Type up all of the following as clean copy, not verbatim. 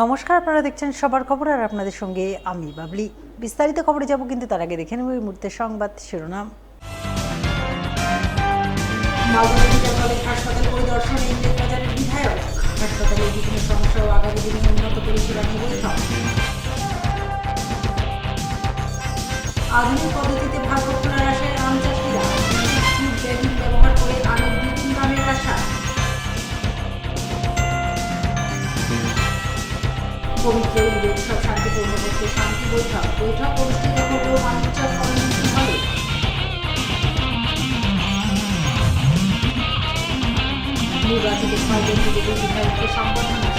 নমস্কার, আপনারা দেখছেন সবার খবর আর আপনাদের সঙ্গে আমি বাবলি। বিস্তারিত খবরে যাব, কিন্তু তার আগে দেখে নেব এই মুহূর্তের সংবাদ শিরোনাম। মালদা মেডিকেল কলেজ হাসপাতাল পরিদর্শনে ইংরেজবাজারের বিধায়ক। হাসপাতালের বিভিন্ন সমস্যা ও আগামী দিনে উন্নত পরিষেবা নিয়ে বৈঠক। আধুনিক পদ্ধতিতে ভাগবত তোলার আশায় আম চাষিরা। জৈবিক ব্যবহার করে আমের দ্বিগুণ দামের আশা। পবিত্র ঈদ উৎসব শান্তিপূর্ণ করতে শান্তি বৈঠক অনুষ্ঠিত হল মানিকচক কমিউনিটি হলে। নির্বাচিত 6 জন বিজেপি বিধায়ককে সংবর্ধনা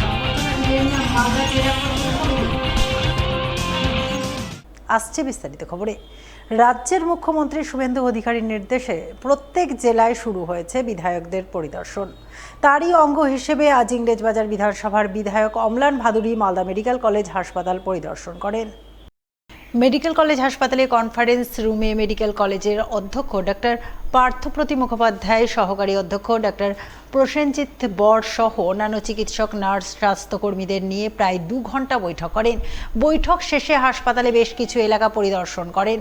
দিলেন মালদা জেলা প্রশাসন। আসছে বিস্তারিত খবরে। রাজ্যের মুখ্যমন্ত্রী শুভেন্দু অধিকারীর নির্দেশে প্রত্যেক জেলায় শুরু হয়েছে বিধায়কদের পরিদর্শন। তারই অঙ্গ হিসেবে আজ ইংরেজবাজার বিধানসভার বিধায়ক অম্লান ভাদুড়ী মালদা মেডিকেল কলেজ হাসপাতাল পরিদর্শন করেন। মেডিকেল কলেজ হাসপাতালে কনফারেন্স রুমে মেডিকেল কলেজের অধ্যক্ষ ডক্টর পার্থপ্রতিম মুখোপাধ্যায়, সহকারী অধ্যক্ষ ডক্টর প্রসেনজিৎ বর সহ অন্যান্য চিকিৎসক, নার্স, স্বাস্থ্যকর্মীদের নিয়ে প্রায় 2 ঘন্টা বৈঠক করেন। বৈঠক শেষে হাসপাতালে বেশ কিছু এলাকা পরিদর্শন করেন।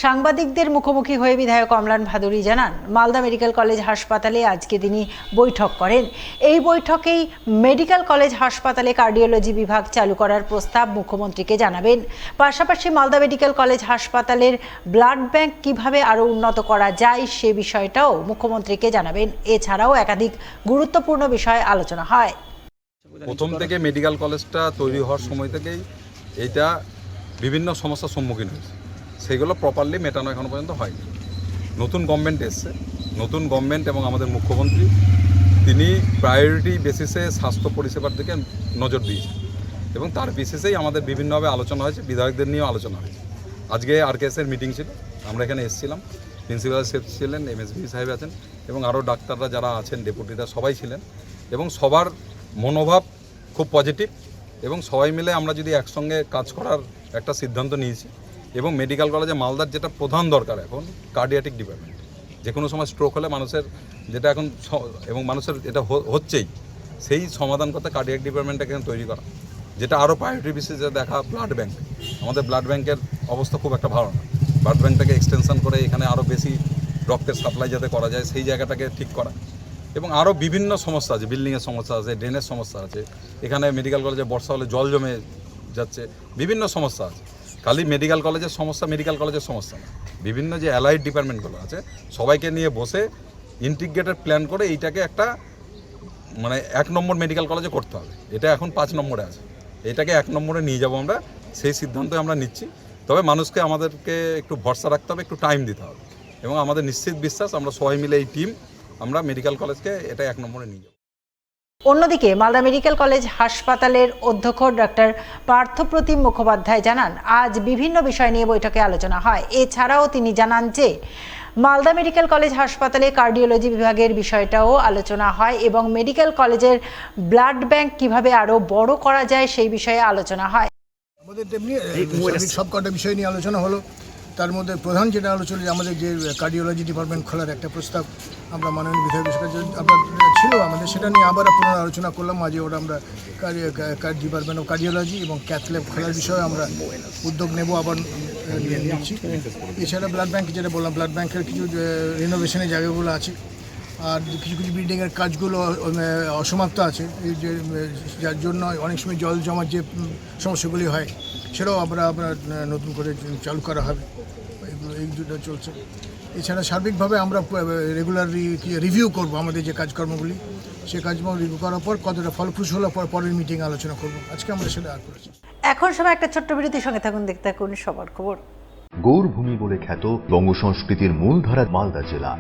সাংবাদিকদের মুখোমুখি হয়ে বিধায়ক অম্লান ভাদুড়ী জানান, মালদা মেডিকেল কলেজ হাসপাতালে আজকে তিনি বৈঠক করেন। এই বৈঠকেই মেডিকেল কলেজ হাসপাতালে কার্ডিওলজি বিভাগ চালু করার প্রস্তাব মুখ্যমন্ত্রীকে জানাবেন। পাশাপাশি মালদা মেডিকেল কলেজ হাসপাতালের ব্লাড ব্যাংক কিভাবে আরও উন্নত করা যায় সে বিষয়টাও মুখ্যমন্ত্রীকে জানাবেন। এছাড়াও একাধিক গুরুত্বপূর্ণ বিষয়ে আলোচনা হয়। প্রথম থেকে মেডিকেল কলেজটা তৈরি হওয়ার সময় থেকেই এইটা বিভিন্ন সমস্যার সম্মুখীন হয়েছে, সেগুলো প্রপারলি মেটানো এখনো পর্যন্ত হয়নি। নতুন গভর্নমেন্ট এসছে, নতুন গভর্নমেন্ট এবং আমাদের মুখ্যমন্ত্রী তিনি প্রায়োরিটি বেসিসে স্বাস্থ্য পরিষেবার দিকে নজর দিয়েছেন এবং তার বেসিসেই আমাদের বিভিন্নভাবে আলোচনা হয়েছে, বিধায়কদের নিয়েও আলোচনা হয়েছে। আজকে আরকেএসের মিটিং ছিল, আমরা এখানে এসেছিলাম, প্রিন্সিপাল সাহেব ছিলেন, এমএসবি সাহেব আছেন এবং আরও ডাক্তাররা যারা আছেন, ডেপুটিরা সবাই ছিলেন এবং সবার মনোভাব খুব পজিটিভ এবং সবাই মিলে আমরা যদি একসঙ্গে কাজ করার একটা সিদ্ধান্ত নিয়েছি। এবং মেডিকেল কলেজে মালদার যেটা প্রধান দরকার এখন কার্ডিয়াটিক ডিপার্টমেন্ট। যে কোনো সময় স্ট্রোক হলে মানুষের যেটা এখন এবং মানুষের এটা হচ্ছেই, সেই সমাধান করতে কার্ডিয়াক ডিপার্টমেন্টটা এখানে তৈরি করা, যেটা আরও প্রায়োরিটি বেসিসে দেখা। ব্লাড ব্যাঙ্ক, আমাদের ব্লাড ব্যাঙ্কের অবস্থা খুব একটা ভালো না। ব্লাড ব্যাঙ্কটাকে এক্সটেনশন করে এখানে আরও বেশি রক্তের সাপ্লাই যাতে করা যায় সেই জায়গাটাকে ঠিক করা এবং আরও বিভিন্ন সমস্যা আছে, বিল্ডিংয়ের সমস্যা আছে, ড্রেনের সমস্যা আছে। এখানে মেডিকেল কলেজে বর্ষা হলে জল জমে যাচ্ছে, বিভিন্ন সমস্যা আছে। খালি মেডিকেল কলেজের সমস্যা মেডিকেল কলেজের সমস্যা না, বিভিন্ন যে অ্যালাইড ডিপার্টমেন্টগুলো আছে সবাইকে নিয়ে বসে ইন্টিগ্রেটেড প্ল্যান করে এইটাকে একটা 1 নম্বর মেডিকেল কলেজে করতে হবে। এটা এখন 5 নম্বরে আছে, এটাকে 1 নম্বরে নিয়ে যাব আমরা, সেই সিদ্ধান্ত আমরা নিচ্ছি। তবে মানুষকে আমাদেরকে একটু ভরসা রাখতে হবে, একটু টাইম দিতে হবে এবং আমাদের নিশ্চিত বিশ্বাস আমরা সবাই মিলে এই টিম আমরা মেডিকেল কলেজকে এটা 1 নম্বরে নিয়ে যাব। অন্যদিকে মালদা মেডিকেল কলেজ হাসপাতালের অধ্যক্ষ ডক্টর পার্থপ্রতিম মুখোপাধ্যায় জানান, আজ বিভিন্ন বিষয় নিয়ে বৈঠকে আলোচনা হয়। এছাড়াও তিনি জানান যে মালদা মেডিকেল কলেজ হাসপাতালে কার্ডিওলজি বিভাগের বিষয়টাও আলোচনা হয় এবং মেডিকেল কলেজের ব্লাড ব্যাংক কিভাবে আরও বড় করা যায় সেই বিষয়ে আলোচনা হয়। আমাদের তেমনি সব কটা বিষয় নিয়ে আলোচনা হলো। তার মধ্যে প্রধান যেটা আলোচনা, আমাদের যে কার্ডিওলজি ডিপার্টমেন্ট খোলার একটা প্রস্তাব আমরা মাননীয় বিধায়কের কাছে আপনার ছিল, আমাদের সেটা নিয়ে আবার পুনরায় আলোচনা করলাম। আজকে ওটা আমরা ডিপার্টমেন্ট অফ কার্ডিওলজি এবং ক্যাথ ল্যাব খোলার বিষয়ে আমরা উদ্যোগ নেব, আবার নিচ্ছি। এছাড়া ব্লাড ব্যাঙ্ক যেটা বললাম, ব্লাড ব্যাঙ্কের কিছু রিনোভেশনের জায়গাগুলো আছে আর কিছু কিছু বিল্ডিংয়ের কাজগুলো অসমাপ্ত আছে, এই যে যার জন্য অনেক সময় জল জমার যে সমস্যাগুলি হয় সেটাও আমরা নতুন করে চালু করা হবে। এই দুটো চলছে। এছাড়া সার্বিকভাবে আমরা রেগুলারলি রিভিউ করব আমাদের যে কাজকর্মগুলি, সেই কাজকর্ম রিভিউ করার পর কতটা ফলপ্রসূ হলো পরের মিটিং আলোচনা করব। আজকে আমরা সেটা আর করেছি। এখন সময় একটা ছোট্ট বিরতির সঙ্গে থাকুন, দেখতে থাকুন সবার খবর। গৌরভূমি বলে খ্যাত বঙ্গ সংস্কৃতির মূলধারা মালদা জেলা।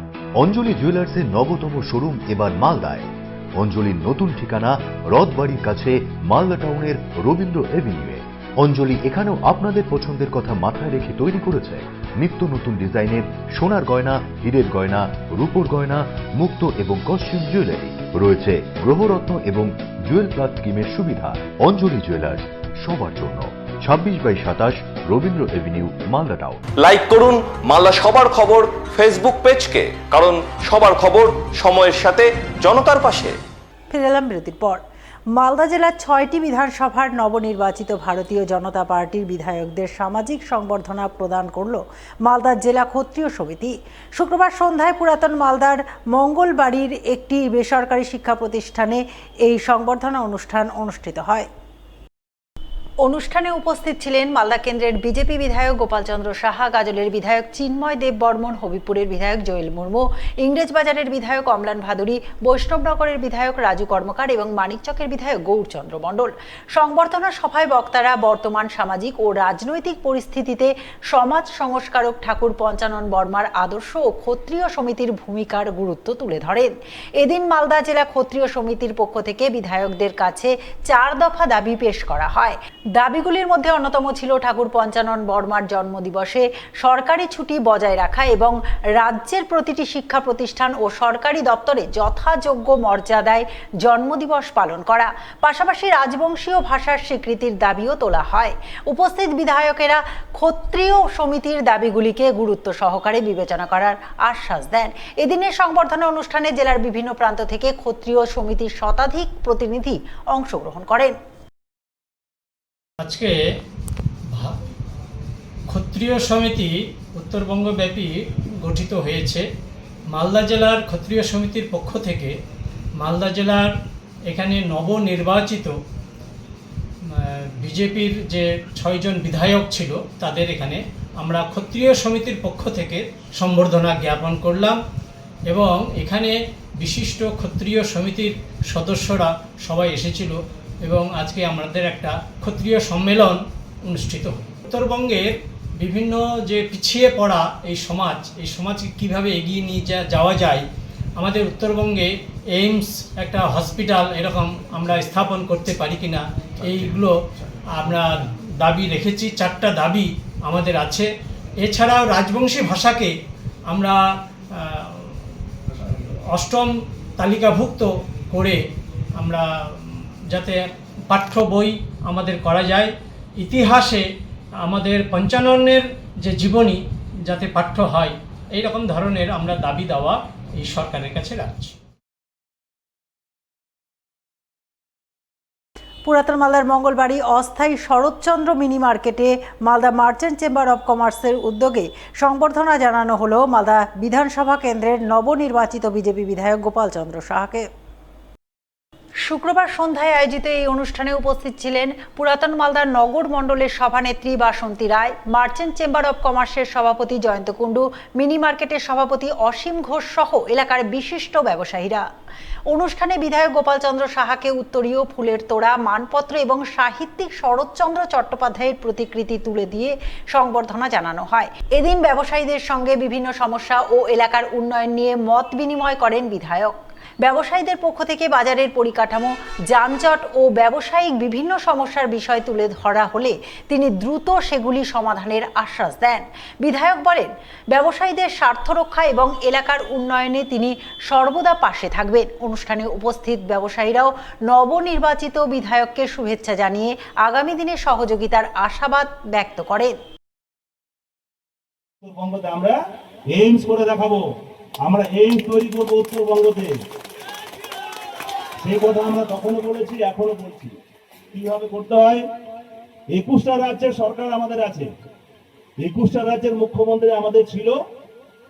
অঞ্জলি জুয়েলার্সের নবতম শোরুম এবার মালদায়। অঞ্জলির নতুন ঠিকানা রথবাড়ির কাছে মালদা টাউনের রবীন্দ্র এভিনিউয়ে। অঞ্জলি এখানেও আপনাদের পছন্দের কথা মাথায় রেখে তৈরি করেছে নিত্য নতুন ডিজাইনের সোনার গয়না, হীরের গয়না, রূপোর গয়না, মুক্ত এবং কস্টিউম জুয়েলারি। রয়েছে গ্রহরত্ন এবং জুয়েল প্লাস স্কিমের সুবিধা। অঞ্জলি জুয়েলার্স, সবার জন্য। 26/27 Rabindra Avenue, Malda town. Like করুন মালদা সবার খবর ফেসবুক পেজকে, কারণ সবার খবর সময়ের সাথে জনতার পাশে। ফিরে এলাম বিরতির পর। মালদা জেলার 6টি বিধানসভার নবনির্বাচিত ভারতীয় জনতা পার্টির বিধায়কদের সামাজিক সংবর্ধনা প্রদান করল মালদা জেলা ক্ষত্রিয় সমিতি। শুক্রবার সন্ধ্যায় পুরাতন মালদার মঙ্গলবাড়ির একটি বেসরকারি শিক্ষা প্রতিষ্ঠানে এই সংবর্ধনা অনুষ্ঠান অনুষ্ঠিত হয়। অনুষ্ঠানে উপস্থিত ছিলেন মালদা কেন্দ্রের বিজেপি বিধায়ক গোপালচন্দ্র সাহা, গাজলের বিধায়ক চিন্ময় দেব বর্মন, হবিপুরের বিধায়ক জয়েল মুর্মু, ইংরেজবাজারের বিধায়ক অম্লান ভাদুরী, বৈষ্ণবনগরের বিধায়ক রাজু কর্মকার এবং মানিকচকের বিধায়ক গৌরচন্দ্র মণ্ডল। সংবর্ধনা সভায় বক্তারা বর্তমান সামাজিক ও রাজনৈতিক পরিস্থিতিতে সমাজ সংস্কারক ঠাকুর পঞ্চানন বর্মার আদর্শ ও ক্ষত্রিয় সমিতির ভূমিকার গুরুত্ব তুলে ধরেন। এদিন মালদা জেলা ক্ষত্রিয় সমিতির পক্ষ থেকে বিধায়কদের কাছে 4 দফা দাবি পেশ করা হয়। দাবিগুলির মধ্যে অন্যতম ছিল ঠাকুর পঞ্চানন বর্মার জন্মদিবসে সরকারি ছুটি বজায় রাখা এবং রাজ্যের প্রতিটি শিক্ষা প্রতিষ্ঠান ও সরকারি দপ্তরে যথাযোগ্য মর্যাদায় জন্মদিবস পালন করা। পাশাপাশি রাজবংশীয় ভাষার স্বীকৃতির দাবিও তোলা হয়। উপস্থিত বিধায়কেরা ক্ষত্রিয় সমিতির দাবিগুলিকে গুরুত্ব সহকারে বিবেচনা করার আশ্বাস দেন। এদিনের সংবর্ধনা অনুষ্ঠানে জেলার বিভিন্ন প্রান্ত থেকে ক্ষত্রিয় সমিতির শতাধিক প্রতিনিধি অংশগ্রহণ করেন। আজকে ক্ষত্রিয় সমিতি উত্তরবঙ্গব্যাপী গঠিত হয়েছে। মালদা জেলার ক্ষত্রিয় সমিতির পক্ষ থেকে মালদা জেলার এখানে নবনির্বাচিত বিজেপির যে 6 জন বিধায়ক ছিল তাদের এখানে আমরা ক্ষত্রিয় সমিতির পক্ষ থেকে সম্বর্ধনা জ্ঞাপন করলাম এবং এখানে বিশিষ্ট ক্ষত্রিয় সমিতির সদস্যরা সবাই এসেছিল এবং আজকে আমাদের একটা ক্ষত্রিয় সম্মেলন অনুষ্ঠিত হয়। উত্তরবঙ্গের বিভিন্ন যে পিছিয়ে পড়া এই সমাজকে কীভাবে এগিয়ে নিয়ে যাওয়া যায়, আমাদের উত্তরবঙ্গে এইমস একটা হসপিটাল এরকম আমরা স্থাপন করতে পারি কিনা, এইগুলো আমরা দাবি রেখেছি। 4টা দাবি আমাদের আছে। এছাড়াও রাজবংশী ভাষাকে আমরা 8ম তালিকাভুক্ত করে আমরা যাতে পাঠ্য বই আমাদের করা যায়। ইতিহাসে আমাদের পঞ্চাননের যে জীবনী যাতে পাঠ্য হয়, এই রকম ধরনের আমরা দাবি দেওয়া এই সরকারের কাছে রাখছি। পুরাতন মালদার মঙ্গলবাড়ি অস্থায়ী শরৎচন্দ্র মিনি মার্কেটে মালদা মার্চেন্ট চেম্বার অব কমার্সের উদ্যোগে সংবর্ধনা জানানো হলো মালদা বিধানসভা কেন্দ্রের নবনির্বাচিত বিজেপি বিধায়ক গোপালচন্দ্র সাহাকে। শুক্রবার সন্ধ্যায় আয়োজিত এই অনুষ্ঠানে উপস্থিত ছিলেন পুরাতন মালদার নগর মণ্ডলের সভানেত্রী বাসন্তী রায়, মার্চেন্ট চেম্বার অব কমার্সের সভাপতি জয়ন্ত কুণ্ডু, মিনি মার্কেটের সভাপতি অসীম ঘোষ সহ এলাকার বিশিষ্ট ব্যবসায়ীরা। অনুষ্ঠানে বিধায়ক গোপালচন্দ্র সাহাকে উত্তরীয়, ফুলের তোড়া, মানপত্র এবং সাহিত্যিক শরৎচন্দ্র চট্টোপাধ্যায়ের প্রতিকৃতি তুলে দিয়ে সংবর্ধনা জানানো হয়। এদিন ব্যবসায়ীদের সঙ্গে বিভিন্ন সমস্যা ও এলাকার উন্নয়ন নিয়ে মত বিনিময় করেন বিধায়ক। ব্যবসায়ীদের পক্ষ থেকে বাজারের পরিকাঠামো, যানজট ও ব্যবসায়িক বিভিন্ন সমস্যার বিষয় তুলে ধরা হলে তিনি দ্রুত সেগুলি সমাধানের আশ্বাস দেন। বিধায়ক বলেন, ব্যবসায়ীদের স্বার্থ রক্ষা এবং এলাকার উন্নয়নে তিনি সর্বদা পাশে থাকবেন। অনুষ্ঠানে উপস্থিত ব্যবসায়ীরাও নবনির্বাচিত বিধায়ককে শুভেচ্ছা জানিয়ে আগামী দিনে সহযোগিতার আশাবাদ ব্যক্ত করেন। উত্তরবঙ্গতে আমরা এইমস করে দেখাবো, আমরা এইমস তৈরি করবো উত্তরবঙ্গতে। সেই কথা আমরা তখনও বলেছি, এখনো বলছি। কিভাবে করতে হয়? 21টা রাজ্যের সরকার আমাদের আছে, 21টা রাজ্যের মুখ্যমন্ত্রী আমাদের ছিল,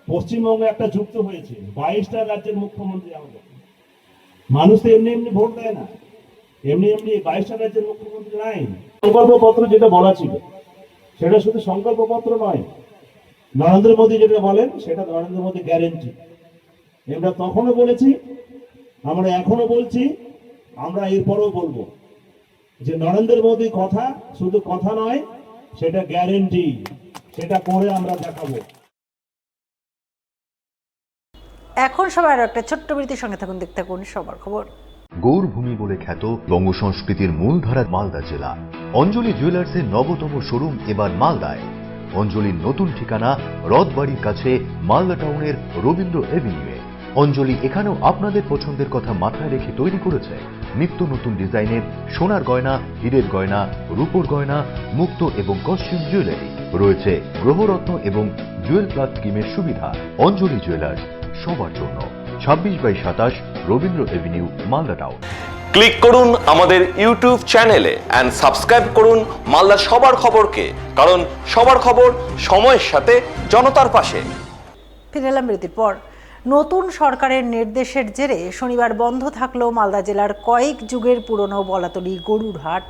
পশ্চিমবঙ্গে একটা যুক্ত হয়েছে, 22টা রাজ্যের মুখ্যমন্ত্রী আমাদের। মানুষ তো এমনি এমনি ভোট দেয় না, এমনি 22টা রাজ্যের মুখ্যমন্ত্রী নাই। সংকল্পপত্র যেটা বলা ছিল সেটা শুধু সংকল্পপত্র নয়, নরেন্দ্র মোদী যেটা বলেন সেটা নরেন্দ্র মোদী গ্যারেন্টি। আমরা তখনও বলেছি, আমরা এখনো বলছি, আমরা এরপরও বলবো যে নরেন্দ্র মোদী কথা শুধু কথা নয়, সেটা গ্যারেন্টি, সেটা করে আমরা দেখাবো। এখন সবাই আরো একটা ছোট্ট বিরতির সঙ্গে থাকুন, দেখতে থাকুন সবার খবর। গৌরভূমি বলে খ্যাত বঙ্গ সংস্কৃতির মূলধারা মালদা জেলা। অঞ্জলি জুয়েলার্সের নবতম শোরুম এবার মালদায়। অঞ্জলির নতুন ঠিকানা রথবাড়ির কাছে মালদা টাউনের রবীন্দ্র এভিনিউয়ে। অঞ্জলি এখানেও আপনাদের পছন্দের কথা মাথায় রেখে তৈরি করেছে নিত্য নতুন ডিজাইনের সোনার গয়না, হীরের গয়না, রূপোর গয়না, মুক্ত এবং কস্টিউম জুয়েলারি। রয়েছে গ্রহরত্ন এবং জুয়েল প্লাস স্কিমের সুবিধা। অঞ্জলি জুয়েলার্স, সবার জন্য। 26/27 Rabindra Avenue, Malda town. Click করুন আমাদের ইউটিউব চ্যানেলে এন্ড সাবস্ক্রাইব করুন মালদার সবার খবরকে, কারণ সবার খবর সময়ের সাথে জনতার পাশে। ফিরে এলাম বিরতির পর। নতুন সরকারের নির্দেশের জেরে শনিবার বন্ধ থাকলো মালদা জেলার কয়েক যুগের পুরনো বলাতলি গরুর হাট।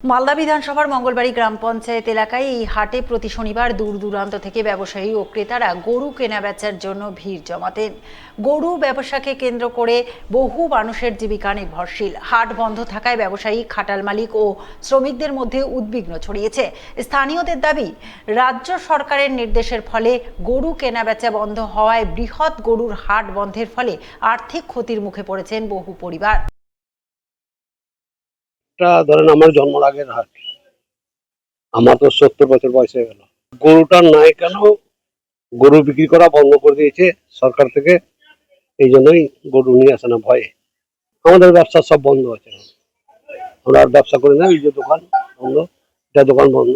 মালদা বিধানসভার মঙ্গলবাড়ি গ্রাম পঞ্চায়েত এলাকায় এই হাটে প্রতি শনিবার দূর দূরান্ত থেকে ব্যবসায়ী ও ক্রেতারা গরু কেনাবেচার জন্য ভিড় জমাতেন। গরু ব্যবসাকে কেন্দ্র করে বহু মানুষের জীবিকা নির্ভরশীল। হাট বন্ধ থাকায় ব্যবসায়ী, খাটাল মালিক ও শ্রমিকদের মধ্যে উদ্বিগ্ন ছড়িয়েছে। স্থানীয়দের দাবি, রাজ্য সরকারের নির্দেশের ফলে গরু কেনাবেচা বন্ধ হওয়ায় বৃহৎ গরুর হাট বন্ধের ফলে আর্থিক ক্ষতির মুখে পড়েছেন বহু পরিবার। ধরেন আমার জন্মের আগের হাট, আমার তো 70 বছর বয়স হয়ে গেল। গরুটা নাই কেন, গরু বিক্রি করা বন্ধ করে দিয়েছে সরকার থেকে, এই জন্যই গরু নিয়ে আসে না ভয়ে। আমাদের ব্যবসা সব বন্ধ আছে, আমরা আর ব্যবসা করি না। এই যে দোকান বন্ধ, এটা দোকান বন্ধ,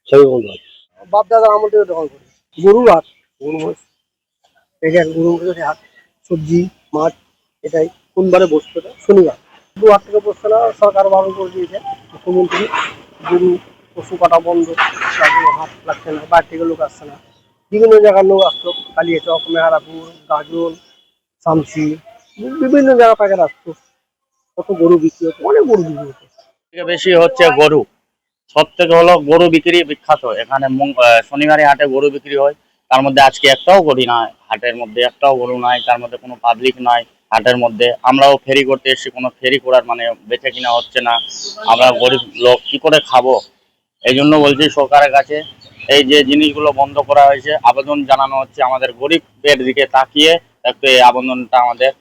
সবই বন্ধ আছে। বাপ দাদা আমাদের দোকান করি, গরুর হাট, গরু হাট, সবজি মাছ, এটাই। কোনবারে বসতো না, শনিবার 2 থেকে বসছে না, সরকার বারণ করে দিয়েছে মুখ্যমন্ত্রী। গরু পশু কাটা বন্ধ, হাট লাগছে না, বাইরে থেকে লোক আসছে না। বিভিন্ন জায়গার লোক আসতো, কালিয়াচক, মেহারাপুর, গাজল, শামসি, বিভিন্ন জায়গা থেকে আসতো। কত গরু বিক্রি হতো, অনেক গরু বিক্রি হতো। বেশি হচ্ছে গরু, সব থেকে হলো গরু বিক্রি বিখ্যাত। এখানে শনিবারে হাটে গরু বিক্রি হয়, তার মধ্যে আজকে একটাও গরু নাই হাটের মধ্যে, একটাও গরু নাই, তার মধ্যে কোনো পাবলিক নাই হাটের মধ্যে। আমরাও ফেরি করতে এসেছি, কোনো ফেরি করার মানে বেচে কিনা হচ্ছে না। আমরা গরিব লোক কি করে খাবো? এই জন্য বলছি সরকারের কাছে এই যে জিনিসগুলো বন্ধ করা হয়েছে, আবেদন জানানো হচ্ছে আমাদের গরিবের দিকে তাকিয়ে একটু এই আবেদনটা আমাদের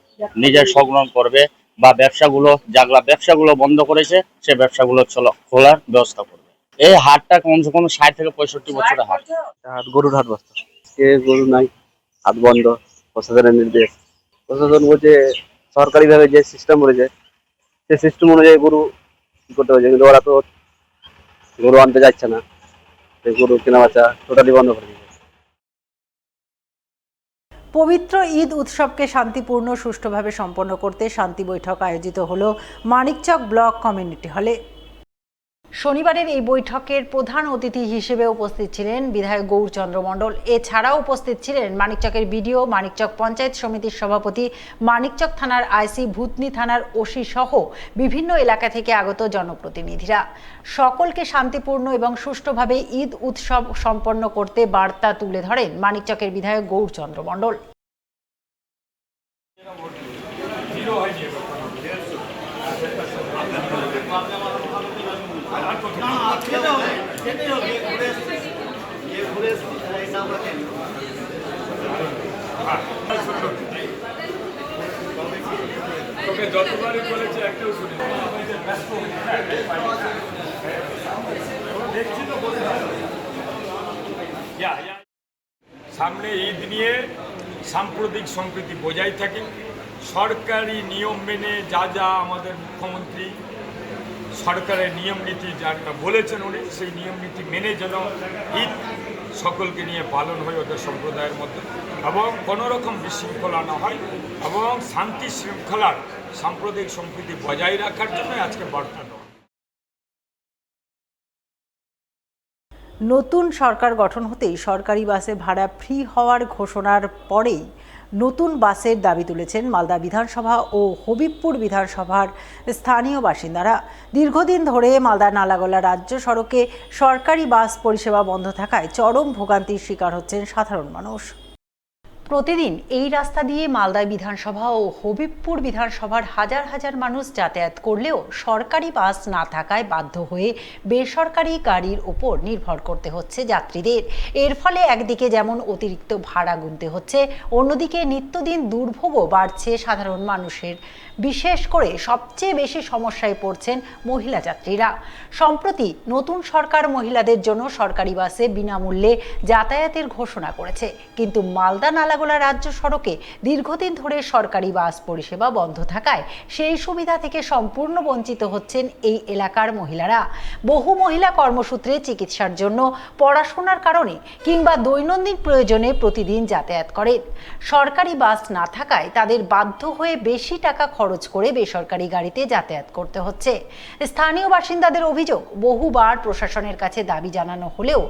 নিজের সংগ্রহ করবে, বা ব্যবসাগুলো বন্ধ করেছে সে ব্যবসাগুলো খোলার ব্যবস্থা করবে। এই হাটটা কমসে কম 60 থেকে 65 বছরের হাট। গরুর হাট বসতো, গরু নাই, হাট বন্ধ। প্রশাসনের নির্দেশ, প্রশাসন বলছে সরকারি ভাবে যে সিস্টেম রয়েছে সেই সিস্টেম অনুযায়ী গরু করতে হয়েছে, কিন্তু ওরা তো গরু আনতে যাচ্ছে না, গরু কেনা বেচা টোটালি বন্ধ করে দিয়েছে। পবিত্র ঈদ উৎসবকে শান্তিপূর্ণ সুষ্ঠুভাবে সম্পন্ন করতে শান্তি বৈঠক আয়োজিত হলো মানিকচক ব্লক কমিউনিটি হলে। শনিবারের এই বৈঠকের প্রধান অতিথি হিসেবে উপস্থিত ছিলেন বিধায়ক গৌরচন্দ্র মণ্ডল। এছাড়াও উপস্থিত ছিলেন মানিকচকের বিডিও, মানিকচক পঞ্চায়েত সমিতির সভাপতি, মানিকচক থানার আইসি, ভূতনি থানার ওসি সহ বিভিন্ন এলাকা থেকে আগত জনপ্রতিনিধিরা। সকলকে শান্তিপূর্ণ এবং সুষ্ঠুভাবে ঈদ উৎসব সম্পন্ন করতে বার্তা তুলে ধরেন মানিকচকের বিধায়ক গৌরচন্দ্র মণ্ডল। সামনে ঈদ নিয়ে সাম্প্রদায়িক সম্প্রীতি বজায় থাকে, সরকারি নিয়ম মেনে যা যা আমাদের মুখ্যমন্ত্রী সরকারের নিয়ম নীতি যা বলেছেন উনি, সেই নিয়ম নীতি মেনে যেন ঈদ সকলকে নিয়ে পালন হয় ওদের সম্প্রদায়ের মধ্যে, এবং কোনো রকম বিশৃঙ্খলা না হয়, এবং শান্তি শৃঙ্খলার সাম্প্রদায়িক সম্প্রীতি বজায় রাখার জন্য আজকে বার্তা দেওয়া। নতুন সরকার গঠন হতেই সরকারি বাসে ভাড়া ফ্রি হওয়ার ঘোষণার পরেই নতুন বাসের দাবি তুলেছেন মালদা বিধানসভা ও হবিবপুর বিধানসভার স্থানীয় বাসিন্দারা। দীর্ঘদিন ধরে মালদা নালাগোলা রাজ্য সড়কে সরকারি বাস পরিষেবা বন্ধ থাকায় চরম ভোগান্তির শিকার হচ্ছেন সাধারণ মানুষ। প্রতিদিন এই রাস্তা দিয়ে মালদা বিধানসভা ও হবিবপুর বিধানসভার হাজার হাজার মানুষ যাতায়াত করলেও সরকারি বাস না থাকায় বাধ্য হয়ে বেসরকারি গাড়ির ওপর নির্ভর করতে হচ্ছে যাত্রীদের। এর ফলে একদিকে যেমন অতিরিক্ত ভাড়া গুনতে হচ্ছে, অন্যদিকে নিত্যদিন দুর্ভোগও বাড়ছে সাধারণ মানুষের বিশেষ করে সবচেয়ে বেশি সমস্যায় পড়ছেন মহিলা যাত্রীরা। সম্প্রতি নতুন সরকার মহিলাদের জন্য সরকারি বাসে বিনামূল্যে যাতায়াতের ঘোষণা করেছে, কিন্তু মালদা নালাগোলা রাজ্য সড়কে দীর্ঘদিন ধরে সরকারি বাস পরিষেবা বন্ধ থাকায় সেই সুবিধা থেকে সম্পূর্ণ বঞ্চিত হচ্ছেন এই এলাকার মহিলারা। বহু মহিলা কর্মসূত্রে, চিকিৎসার জন্য, পড়াশোনার কারণে কিংবা দৈনন্দিন প্রয়োজনে প্রতিদিন যাতায়াত করেন। সরকারি বাস না থাকায় তাদের বাধ্য হয়ে বেশি টাকা খরচ করে বেসরকারি গাড়িতে যাতায়াত করতে হচ্ছে। স্থানীয় বাসিন্দাদের অভিযোগ, বহুবার প্রশাসনের কাছে দাবি জানানো হলেও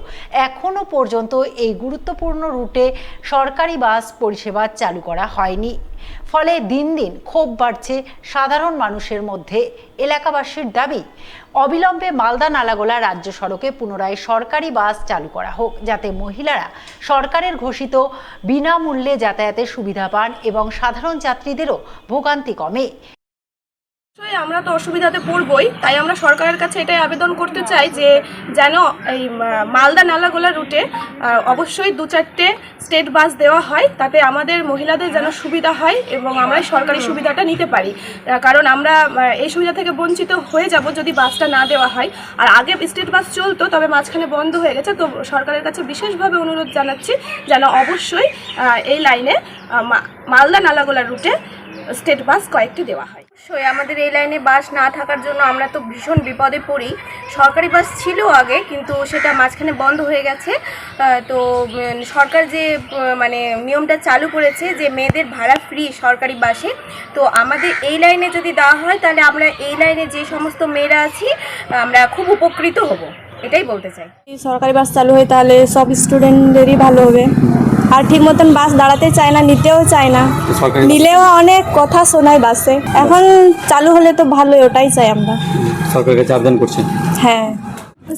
এখনো পর্যন্ত এই গুরুত্বপূর্ণ রুটে সরকারি বাস পরিষেবা চালু করা হয়নি। ফলে দিন দিন ক্ষোভ বাড়ছে সাধারণ মানুষের মধ্যে। এলাকাবাসীর দাবি, অবিলম্বে মালদা নালাগোলা রাজ্য সড়কে পুনরায় সরকারি বাস চালু করা হোক, যাতে মহিলারা সরকারের ঘোষিত বিনামূল্যে যাতায়াতের সুবিধা পান এবং সাধারণ যাত্রীদেরও ভোগান্তি কমে। আমরা তো অসুবিধাতে পড়বই, তাই আমরা সরকারের কাছে এটাই আবেদন করতে চাই যে যেন এই মালদা নালাগোলা রুটে অবশ্যই 2-4টে স্টেট বাস দেওয়া হয়, তাতে আমাদের মহিলাদের যেন সুবিধা হয় এবং আমরা সরকারি সুবিধাটা নিতে পারি। কারণ আমরা এই সুবিধা থেকে বঞ্চিত হয়ে যাব যদি বাসটা না দেওয়া হয়। আর আগে স্টেট বাস চলতো, তবে মাঝখানে বন্ধ হয়ে গেছে। তো সরকারের কাছে বিশেষভাবে অনুরোধ জানাচ্ছি যেন অবশ্যই এই লাইনে মালদা নালাগোলা রুটে স্টেট বাস কয়েকটি দেওয়া হয়। আমাদের এই লাইনে বাস না থাকার জন্য আমরা তো ভীষণ বিপদে পড়ি। সরকারি বাস ছিল আগে, কিন্তু সেটা মাঝখানে বন্ধ হয়ে গেছে। তো সরকার যে নিয়মটা চালু করেছে যে মেয়েদের ভাড়া ফ্রি সরকারি বাসে, তো আমাদের এই লাইনে যদি দেওয়া হয় তাহলে আমরা এই লাইনে যে সমস্ত মেয়েরা আছি আমরা খুব উপকৃত হব, এটাই বলতে চাই। সরকারি বাস চালু হয় তাহলে সব স্টুডেন্টদেরই ভালো হবে। আর ঠিক মতন বাস দাঁড়াতে চায় না, নিতেও চায় না, নিলেও অনেক কথা শোনায় বাসে। এখন চালু হলে তো ভালোই, ওটাই চাই আমরা। সরকারের কাছে আবেদন করছেন? হ্যাঁ,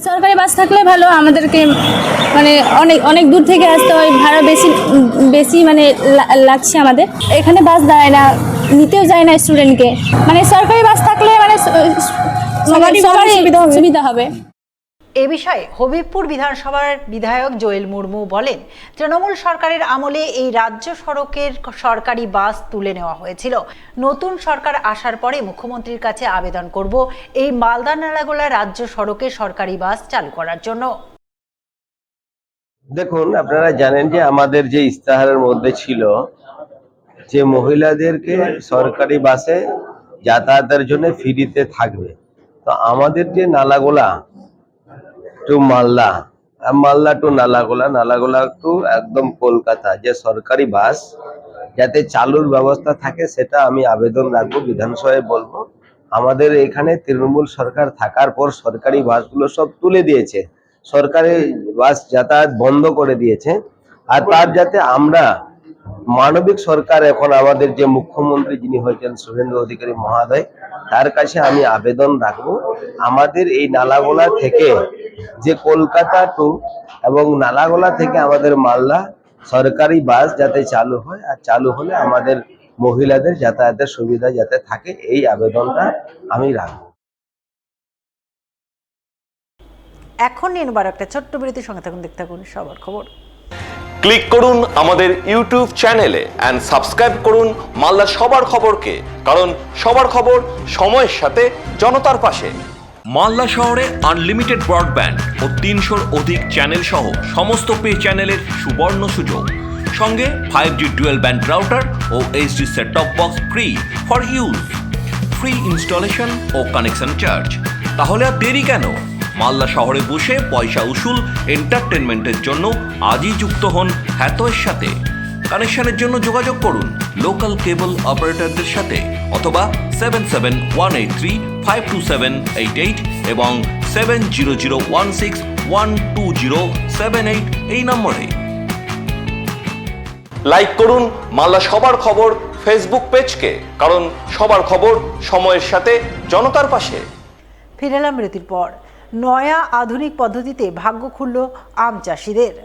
সরকারি বাস থাকলে ভালো। আমাদেরকে অনেক দূর থেকে আসতে হয়, ভাড়া বেশি লাগছে আমাদের। এখানে বাস দাঁড়ায় না, নিতেও যায় না স্টুডেন্টকে। সরকারি বাস থাকলে সবারই সুবিধা হবে। এ বিষয়ে হবিবপুর বিধানসভার বিধায়ক জোয়েল মুর্মু বলেন, তৃণমূল সরকারের আমলে এই রাজ্য সড়কের সরকারি বাস তুলে নেওয়া হয়েছিল। নতুন সরকার আসার পরে মুখ্যমন্ত্রীর কাছে আবেদন করব এই মালদা নালাগোলা রাজ্য সড়কে সরকারি বাস চালু করার জন্য। দেখুন, আপনারা জানেন যে আমাদের যে ইস্তাহারের মধ্যে ছিল যে মহিলাদেরকে সরকারি বাসে যাতায়াতের জন্য ফ্রিতে থাকবে। তো আমাদের যে নালাগোলা টু মালদা টু নালাগোলা টু একদম কলকাতা যে সরকারি বাস যাতে চালুর ব্যবস্থা থাকে, সেটা আমি আবেদন রাখবো, বিধানসভায় বলবো। আমাদের এখানে তৃণমূল সরকার থাকার পর সরকারি বাসগুলো সব তুলে দিয়েছে, সরকারি বাস যাতায়াত বন্ধ করে দিয়েছে। আর তার যাতে আমরা মানবিক সরকার, এখন আমাদের যে মুখ্যমন্ত্রী যিনি হয়েছেন শুভেন্দু অধিকারী মহোদয়, তার কাছে আমি আবেদন রাখবো আমাদের এই নালাগোলা থেকে যে কলকাতা টু এবং নালাগোলা থেকে আমাদের মালদা সরকারি বাস যাতে চালু হয়, আর চালু হলে আমাদের মহিলাদের যাতায়াতের সুবিধা যাতে থাকে, এই আবেদনটা আমি রাখবো। এখন নিয়ে নেবার একটা ছোট্ট বিরতির সঙ্গে থাকুন, দেখতে থাকুন সবার খবর। ক্লিক করুন আমাদের ইউটিউব চ্যানেলে এন্ড সাবস্ক্রাইব করুন মালদা সবার খবরকে, কারণ সবার খবর সময়ের সাথে জনতার পাশে। মালদা শহরে আনলিমিটেড ব্রডব্যান্ড ও 300-র অধিক চ্যানেল সহ সমস্ত পে চ্যানেলের সুবর্ণ সুযোগ, সঙ্গে 5G ডুয়েল ব্যান্ড রাউটার ও HD set top box free for use, free installation ও কানেকশন চার্জ। তাহলে আর দেরি কেন? মালদা শহরে বসে পয়সা উসুল এন্টারটেনমেন্টের জন্য আজই যুক্ত হন হ্যাথওয়ের সাথে। কানেকশনের জন্য যোগাযোগ করুন লোকাল কেবল অপারেটরদের সাথে অথবা 7718352788 এবং 7001612078 এই নম্বরে। লাইক করুন মালদা সবার খবর ফেসবুক পেজকে, কারণ সবার খবর সময়ের সাথে জনতার পাশে। ফিরে এলাম বিরতির পর। নয়া আধুনিক পদ্ধতিতে ভাগ্য খুলল আম চাষিদের।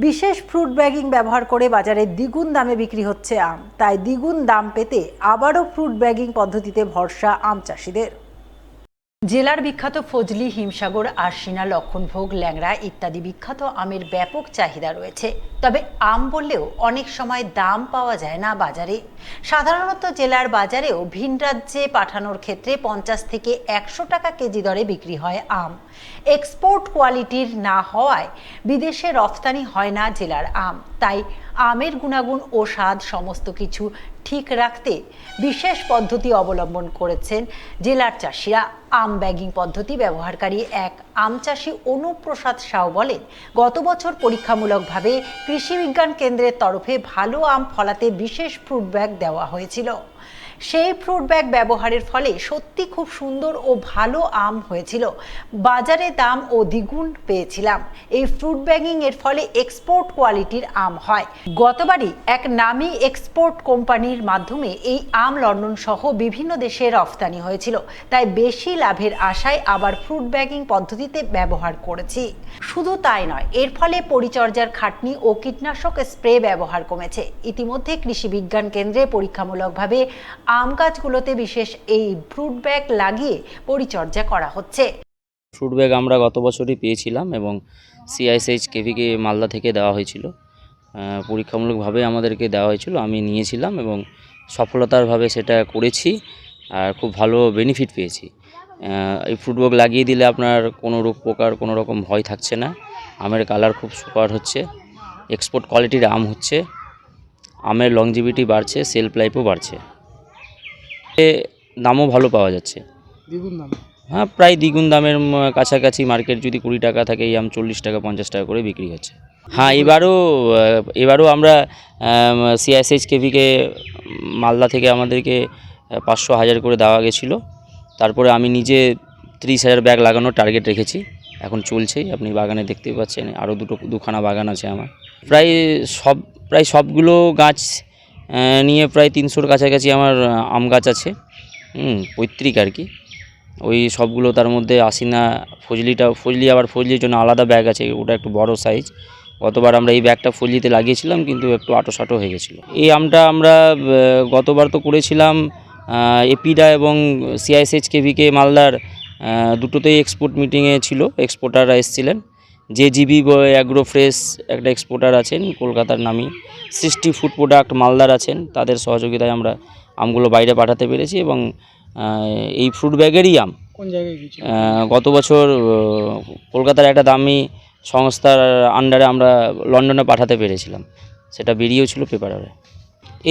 বিশেষ ফ্রুট ব্যাগিং ব্যবহার করে বাজারে দ্বিগুণ দামে বিক্রি হচ্ছে আম, তাই দ্বিগুণ দাম পেতে আবারও ফ্রুট ব্যাগিং পদ্ধতিতে ভরসা আম চাষিদের। জেলার বিখ্যাত ফজলি, হিমসাগর, আরশিনা, লক্ষণভোগ, ল্যাংড়া ইত্যাদি বিখ্যাত আমের ব্যাপক চাহিদা রয়েছে। তবে আম বললেও অনেক সময় দাম পাওয়া যায় না বাজারে। সাধারণত জেলার বাজারেও ভিন রাজ্যে পাঠানোর ক্ষেত্রে 50 থেকে 100 টাকা কেজি দরে বিক্রি হয় আম। এক্সপোর্ট কোয়ালিটির না হওয়ায় বিদেশে রফতানি হয় না জেলার আম। তাই আমের গুণাগুণ ও স্বাদ সমস্ত কিছু ঠিক রাখতে বিশেষ পদ্ধতি অবলম্বন করেছেন জেলার চাষিরা। আম ব্যাগিং পদ্ধতি ব্যবহারকারী এক আম চাষি অনুপ্রসাদ সাউ বলেন, গত বছর পরীক্ষামূলকভাবে কৃষি বিজ্ঞান কেন্দ্রের তরফে ভালো আম ফলাতে বিশেষ ফ্রুট ব্যাগ দেওয়া হয়েছিল। সেই ফ্রুট ব্যাগ ব্যবহারের ফলে সত্যি খুব সুন্দর ও ভালো আম হয়েছিল। বাজারে দাম ও দ্বিগুণ পেয়েছিলাম। এই ফ্রুট ব্যাগিং এর ফলে এক্সপোর্ট কোয়ালিটির আম হয়। গতবারই এক নামী এক্সপোর্ট কোম্পানির মাধ্যমে এই আম লন্ডন সহ বিভিন্ন দেশে রফতানি হয়েছিল। তাই বেশি লাভের আশায় আবার ফ্রুট ব্যাগিং পদ্ধতিতে ব্যবহার করেছি। শুধু তাই নয়, এর ফলে পরিচর্যার খাটনি ও কীটনাশক স্প্রে ব্যবহার কমেছে। ইতিমধ্যে কৃষি বিজ্ঞান কেন্দ্রে পরীক্ষামূলকভাবে আম গাছগুলোতে বিশেষ এই ফ্রুট ব্যাগ লাগিয়ে পরিচর্যা করা হচ্ছে। ফ্রুট ব্যাগ আমরা গত বছরই পেয়েছিলাম এবং CISH কেভিকে মালদা থেকে দেওয়া হয়েছিল। পরীক্ষামূলকভাবে আমাদেরকে দেওয়া হয়েছিল, আমি নিয়েছিলাম এবং সফলতারভাবে সেটা করেছি আর খুব ভালো বেনিফিট পেয়েছি। এই ফ্রুট ব্যাগ লাগিয়ে দিলে আপনার কোনো রোগ পোকার কোনো রকম ভয় থাকছে না। আমের কালার খুব সুপার হচ্ছে, এক্সপোর্ট কোয়ালিটির আম হচ্ছে, আমের লংজিভিটি বাড়ছে, সেলফ লাইফও বাড়ছে, দামও ভালো পাওয়া যাচ্ছে। দ্বিগুণ দাম? হ্যাঁ, প্রায় দ্বিগুণ দামের কাছাকাছি। মার্কেট যদি 20 টাকা থাকে, এই আম 40 টাকা 50 টাকা করে বিক্রি হচ্ছে। হ্যাঁ, এবারও আমরা CISH কেভিকে মালদা থেকে আমাদেরকে 500-1000 করে দেওয়া গেছিলো। তারপরে আমি নিজে 30,000 ব্যাগ লাগানোর টার্গেট রেখেছি, এখন চলছেই। আপনি বাগানে দেখতে পাচ্ছেন আরও দুখানা বাগান আছে আমার। প্রায় সবগুলো গাছ নিয়ে প্রায় 300-র কাছাকাছি আমার আম গাছ আছে, 35 আর কি। ওই সবগুলো তার মধ্যে আশিনা, ফজলির জন্য আলাদা ব্যাগ আছে, ওটা একটু বড় সাইজ। গতবার আমরা এই ব্যাগটা ফজলিতে লাগিয়েছিলাম, কিন্তু একটু আঁটো হয়ে গেছিলো। এই আমটা আমরা গতবার তো করেছিলাম এপিডা এবং CISH কেভিকে মালদার দুটোতেই এক্সপোর্ট মিটিংয়ে ছিল, এক্সপোর্টাররা এসেছিলেন। JGB অ্যাগ্রো ফ্রেশ একটা এক্সপোর্টার আছেন কলকাতার নামী, 60 ফুড প্রোডাক্ট মালদার আছেন, তাদের সহযোগিতায় আমরা আমগুলো বাইরে পাঠাতে পেরেছি। এবং এই ফ্রুট ব্যাগেরই আম কোন জায়গায় গিয়েছিল? গত বছর কলকাতার একটা দামি সংস্থার আন্ডারে আমরা লন্ডনে পাঠাতে পেরেছিলাম, সেটা বেরিয়েও ছিল পেপারে।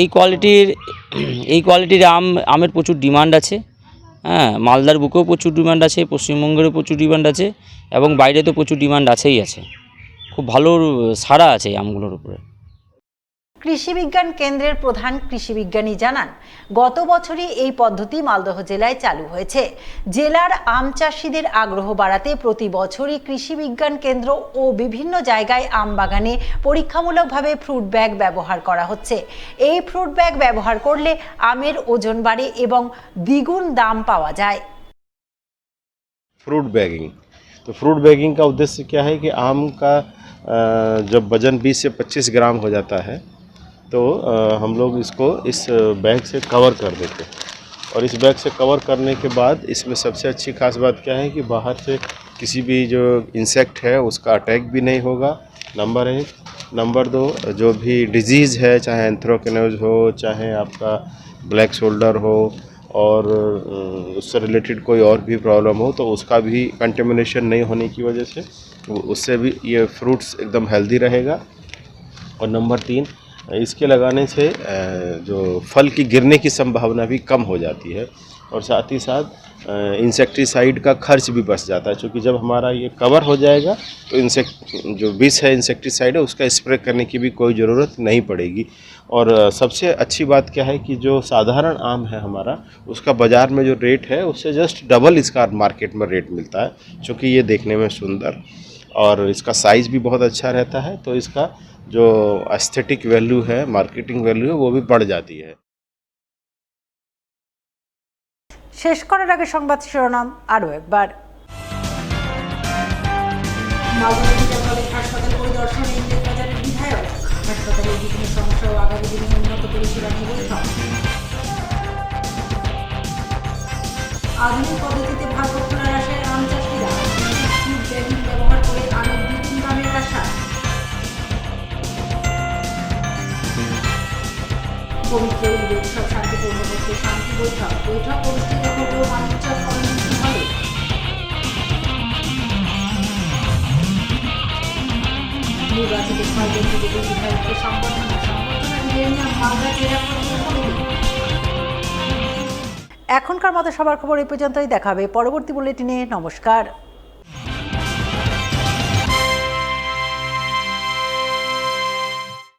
এই কোয়ালিটির আমের প্রচুর ডিমান্ড আছে। হ্যাঁ, মালদার বুকেও প্রচুর ডিমান্ড আছে, পশ্চিমবঙ্গেরও প্রচুর ডিমান্ড আছে এবং বাইরে তো প্রচুর ডিমান্ড আছেই আছে। খুব ভালো সাড়া আছে এই আমগুলোর উপরে। কৃষি বিজ্ঞান কেন্দ্রের প্রধান কৃষি বিজ্ঞানী জানান, গত বছরই এই পদ্ধতি মালদহ জেলায় চালু হয়েছে। জেলার আম চাষিদের আগ্রহ বাড়াতে প্রতি বছরই কৃষি বিজ্ঞান কেন্দ্র ও বিভিন্ন জায়গায় আম বাগানে পরীক্ষামূলকভাবে ফ্রুট ব্যাগ ব্যবহার করা হচ্ছে। এই ফ্রুট ব্যাগ ব্যবহার করলে আমের ওজন বাড়ে এবং দ্বিগুণ দাম পাওয়া যায়। फ्रूट बैगिंग का उद्देश्य क्या है कि आम का जब वजन 20 से 25 ग्राम हो जाता है तो हम लोग इसको इस बैग से कवर कर देते हैं। और इस बैग से कवर करने के बाद इसमें सबसे अच्छी खास बात क्या है कि बाहर से किसी भी जो इंसेक्ट है उसका अटैक भी नहीं होगा, नंबर 1। नंबर 2, जो भी डिजीज़ है, चाहे एंथ्रोकेनोज हो, चाहे आपका ब्लैक शोल्डर हो और उससे रिलेटेड कोई और भी प्रॉब्लम हो, तो उसका भी कंटेमिनेशन नहीं होने की वजह से उससे भी ये फ्रूट्स एकदम हेल्दी रहेगा। और नंबर 3, इसके लगाने से जो फल की गिरने की संभावना भी कम हो जाती है और साथ ही साथ इंसेक्टिसाइड का खर्च भी बच जाता है, क्योंकि जब हमारा ये कवर हो जाएगा तो जो विष है इंसेक्टिसाइड है उसका स्प्रे करने की भी कोई ज़रूरत नहीं पड़ेगी। और सबसे अच्छी बात क्या है कि जो साधारण आम है हमारा, उसका बाज़ार में जो रेट है उससे जस्ट डबल इसका मार्केट में रेट मिलता है, क्योंकि ये देखने में सुंदर और इसका साइज़ भी बहुत अच्छा रहता है, तो इसका जो एस्थेटिक वैल्यू है, मार्केटिंग वैल्यू है, वो भी बढ़ जाती है। শেষ করার আগে সংবাদ শিরোনাম আরও একবার। হাসপাতাল পরিদর্শনে ইংরেজবাজারের বিধায়ক, হাসপাতালের বিভিন্ন সমস্যা ও আগামী দিনে উন্নত পরিষেবা নিয়ে বৈঠক। আধুনিক পদ্ধতিতে ভাগ বছরের পবিত্র ঈদ উৎসব শান্তিপূর্ণ করতে শান্তি বৈঠক অনুষ্ঠিত হল মালঞ্চল কমিউনিটি হলে। নির্বাচিত 6 জন বিজেপি বিধায়ককে সংবর্ধনা দিলেন মালদা জেলা প্রশাসক। এখনকার মতো সবার খবর এই পর্যন্তই। দেখা হবে পরবর্তী বুলেটিনে। নমস্কার।